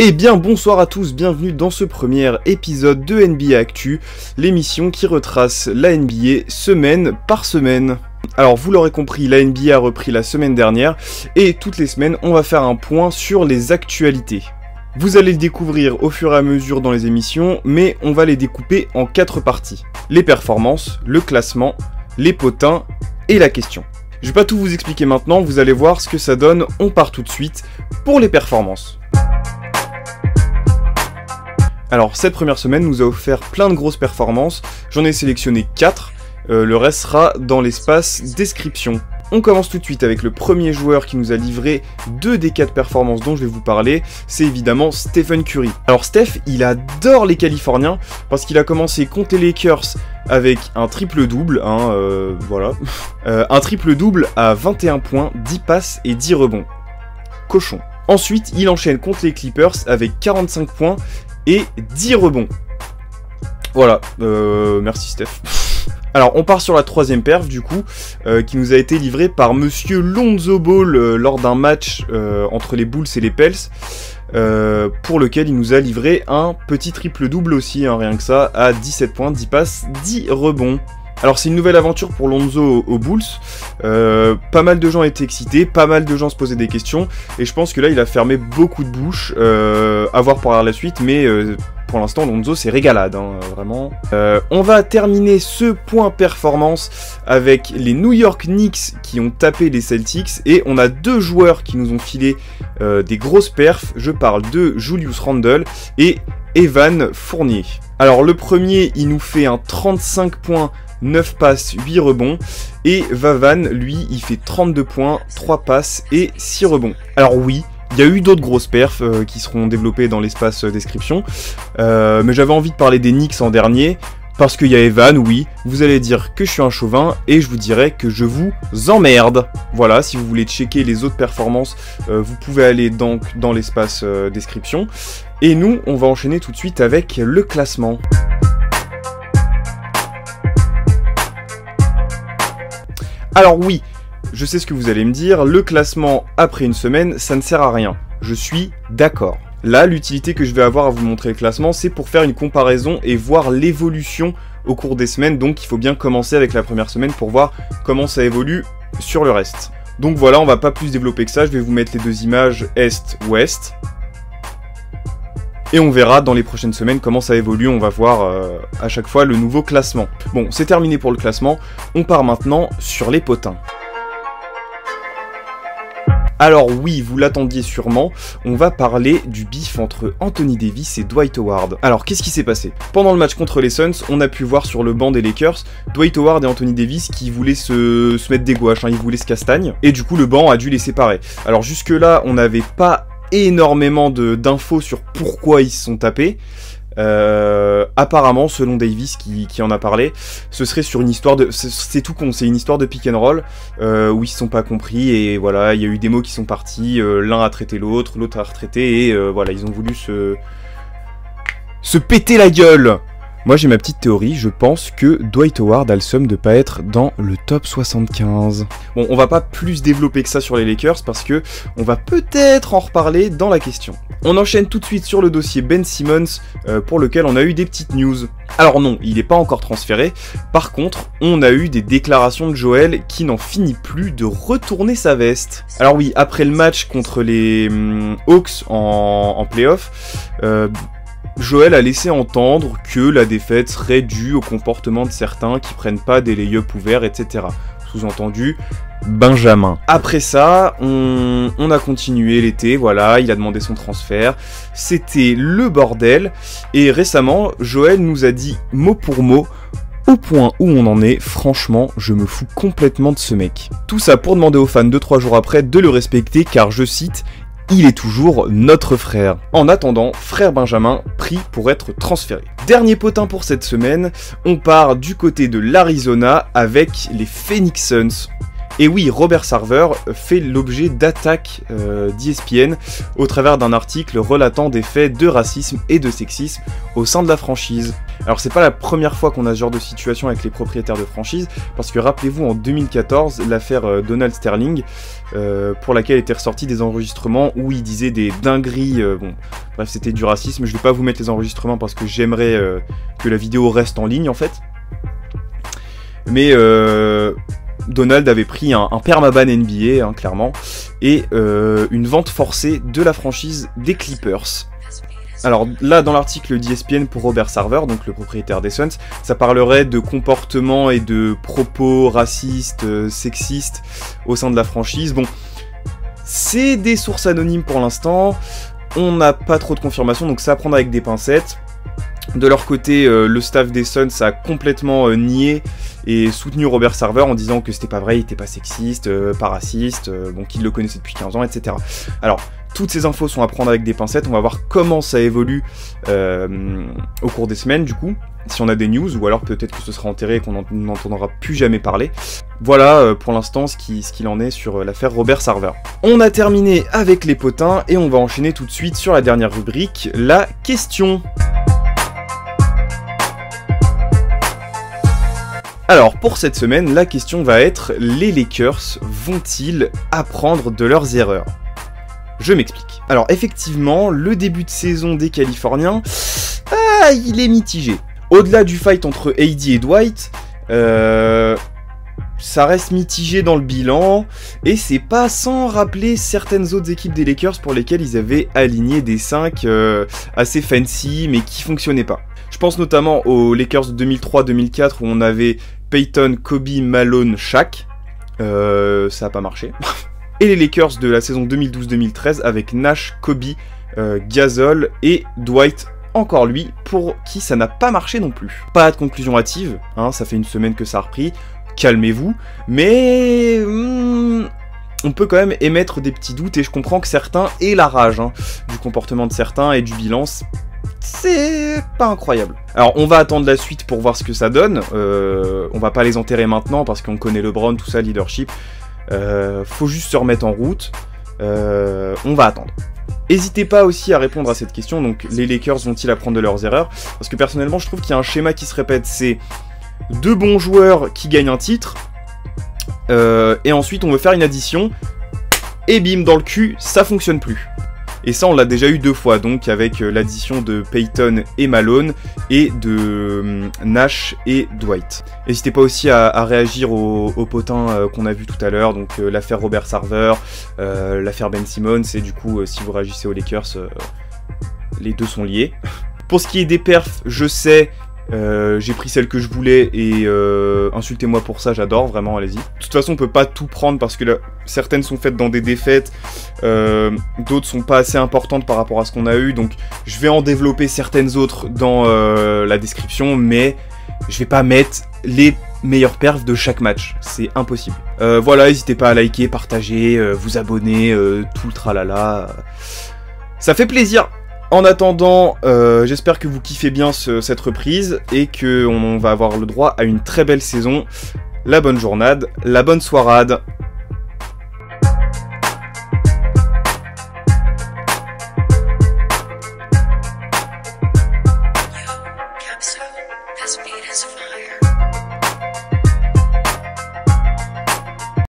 Eh bien bonsoir à tous, bienvenue dans ce premier épisode de NBA Actu, l'émission qui retrace la NBA semaine par semaine. Alors vous l'aurez compris, la NBA a repris la semaine dernière et toutes les semaines on va faire un point sur les actualités. Vous allez le découvrir au fur et à mesure dans les émissions, mais on va les découper en 4 parties. Les performances, le classement, les potins et la question. Je vais pas tout vous expliquer maintenant, vous allez voir ce que ça donne, on part tout de suite pour les performances. Alors cette première semaine nous a offert plein de grosses performances, j'en ai sélectionné 4, le reste sera dans l'espace description. On commence tout de suite avec le premier joueur qui nous a livré 2 des 4 performances dont je vais vous parler, c'est évidemment Stephen Curry. Alors Steph, il adore les Californiens parce qu'il a commencé contre les Lakers avec un triple-double, voilà, un triple-double à 21 points, 10 passes et 10 rebonds. Cochon. Ensuite, il enchaîne contre les Clippers avec 45 points et 10 rebonds. Voilà, merci Steph. Alors on part sur la troisième perf du coup, qui nous a été livrée par Monsieur Lonzo Ball lors d'un match entre les Bulls et les Pels, pour lequel il nous a livré un petit triple-double aussi, rien que ça, à 17 points, 10 passes, 10 rebonds. Alors c'est une nouvelle aventure pour Lonzo aux Bulls, pas mal de gens étaient excités, pas mal de gens se posaient des questions, et je pense que là il a fermé beaucoup de bouches, à voir par la suite, mais pour l'instant Lonzo c'est régalade, vraiment. On va terminer ce point performance avec les New York Knicks qui ont tapé les Celtics, et on a 2 joueurs qui nous ont filé des grosses perfs, je parle de Julius Randle et Evan Fournier. Alors le premier il nous fait un 35 points, 9 passes, 8 rebonds, et Vavan, lui, il fait 32 points, 3 passes et 6 rebonds. Alors oui, il y a eu d'autres grosses perfs qui seront développées dans l'espace description, mais j'avais envie de parler des Knicks en dernier, parce qu'il y a Evan, oui, vous allez dire que je suis un chauvin, et je vous dirais que je vous emmerde. Voilà, si vous voulez checker les autres performances, vous pouvez aller donc dans l'espace description, et nous, on va enchaîner tout de suite avec le classement. Alors oui, je sais ce que vous allez me dire, le classement après une semaine, ça ne sert à rien. Je suis d'accord. Là, l'utilité que je vais avoir à vous montrer le classement, c'est pour faire une comparaison et voir l'évolution au cours des semaines. Donc il faut bien commencer avec la première semaine pour voir comment ça évolue sur le reste. Donc voilà, on va pas plus développer que ça, je vais vous mettre les 2 images Est-Ouest. Et on verra dans les prochaines semaines comment ça évolue, on va voir à chaque fois le nouveau classement. Bon, c'est terminé pour le classement, on part maintenant sur les potins. Alors oui, vous l'attendiez sûrement, on va parler du bif entre Anthony Davis et Dwight Howard. Alors qu'est-ce qui s'est passé? Pendant le match contre les Suns, on a pu voir sur le banc des Lakers, Dwight Howard et Anthony Davis qui voulaient se mettre des gouaches, ils voulaient se castagne, et du coup le banc a dû les séparer. Alors jusque là, on n'avait pas énormément d'infos sur pourquoi ils se sont tapés. Apparemment, selon Davis qui en a parlé, ce serait sur une histoire de... C'est tout con, c'est une histoire de pick and roll où ils se sont pas compris et voilà, il y a eu des mots qui sont partis, l'un a traité l'autre, l'autre a retraité et voilà, ils ont voulu se péter la gueule. Moi j'ai ma petite théorie, je pense que Dwight Howard a le seum de pas être dans le top 75. Bon, on va pas plus développer que ça sur les Lakers parce que on va peut-être en reparler dans la question. On enchaîne tout de suite sur le dossier Ben Simmons pour lequel on a eu des petites news. Alors non, il n'est pas encore transféré, par contre on a eu des déclarations de Joel qui n'en finit plus de retourner sa veste. Alors oui, après le match contre les Hawks en playoff, Joel a laissé entendre que la défaite serait due au comportement de certains qui prennent pas des lay-ups ouverts, etc. Sous-entendu, Benjamin. Après ça, on a continué l'été, voilà, il a demandé son transfert, c'était le bordel, et récemment, Joel nous a dit mot pour mot, au point où on en est, franchement, je me fous complètement de ce mec. Tout ça pour demander aux fans 2-3 jours après de le respecter, car je cite, il est toujours notre frère. En attendant, frère Benjamin pris pour être transféré. Dernier potin pour cette semaine, on part du côté de l'Arizona avec les Phoenix Suns. Et oui, Robert Sarver fait l'objet d'attaques d'ESPN au travers d'un article relatant des faits de racisme et de sexisme au sein de la franchise. Alors c'est pas la première fois qu'on a ce genre de situation avec les propriétaires de franchise, parce que rappelez-vous en 2014, l'affaire Donald Sterling, pour laquelle étaient ressortis des enregistrements où il disait des dingueries, bon, Bref, c'était du racisme. Je vais pas vous mettre les enregistrements parce que j'aimerais que la vidéo reste en ligne en fait. Mais Donald avait pris un permaban NBA, hein, clairement, et une vente forcée de la franchise des Clippers. Alors là, dans l'article d'ESPN pour Robert Sarver, donc le propriétaire des Suns, ça parlerait de comportements et de propos racistes, sexistes au sein de la franchise. Bon, c'est des sources anonymes pour l'instant, on n'a pas trop de confirmation, donc ça à prendre avec des pincettes. De leur côté, le staff des Suns a complètement nié et soutenu Robert Sarver en disant que c'était pas vrai, il était pas sexiste, pas raciste, bon, qu'il le connaissait depuis 15 ans, etc. Alors, toutes ces infos sont à prendre avec des pincettes, on va voir comment ça évolue au cours des semaines du coup, si on a des news, ou alors peut-être que ce sera enterré et qu'on n'entendra plus jamais parler. Voilà pour l'instant ce qu'il en est sur l'affaire Robert Sarver. On a terminé avec les potins et on va enchaîner tout de suite sur la dernière rubrique, la question. Alors pour cette semaine, la question va être, les Lakers vont-ils apprendre de leurs erreurs ? Je m'explique. Alors effectivement, le début de saison des Californiens, il est mitigé. Au-delà du fight entre AD et Dwight, ça reste mitigé dans le bilan, et c'est pas sans rappeler certaines autres équipes des Lakers pour lesquelles ils avaient aligné des 5 assez fancy, mais qui fonctionnaient pas. Je pense notamment aux Lakers de 2003-2004 où on avait Peyton, Kobe, Malone, Shaq. Ça a pas marché. Et les Lakers de la saison 2012-2013 avec Nash, Kobe, Gasol et Dwight, encore lui, pour qui ça n'a pas marché non plus. Pas de conclusion hâtive, hein, ça fait une semaine que ça a repris, calmez-vous, mais on peut quand même émettre des petits doutes et je comprends que certains aient la rage hein, du comportement de certains et du bilan. C'est pas incroyable. Alors on va attendre la suite pour voir ce que ça donne, on va pas les enterrer maintenant parce qu'on connaît LeBron, tout ça, leadership. Faut juste se remettre en route, on va attendre. N'hésitez pas aussi à répondre à cette question, donc les Lakers vont-ils apprendre de leurs erreurs? Parce que personnellement je trouve qu'il y a un schéma qui se répète, c'est deux bons joueurs qui gagnent un titre, et ensuite on veut faire une addition, et bim, dans le cul, ça fonctionne plus. Et ça on l'a déjà eu 2 fois, donc avec l'addition de Peyton et Malone, et de Nash et Dwight. N'hésitez pas aussi à réagir aux potins qu'on a vu tout à l'heure, donc l'affaire Robert Sarver, l'affaire Ben Simmons, et du coup si vous réagissez aux Lakers, les deux sont liés. Pour ce qui est des perfs, je sais, j'ai pris celle que je voulais et insultez-moi pour ça, j'adore, vraiment, allez-y. De toute façon, on peut pas tout prendre parce que là, certaines sont faites dans des défaites, d'autres sont pas assez importantes par rapport à ce qu'on a eu, donc je vais en développer certaines autres dans la description, mais je vais pas mettre les meilleurs perfs de chaque match, c'est impossible. Voilà, n'hésitez pas à liker, partager, vous abonner, tout le tralala, ça fait plaisir. En attendant, j'espère que vous kiffez bien cette reprise et qu'on va avoir le droit à une très belle saison. La bonne journade, la bonne soirade.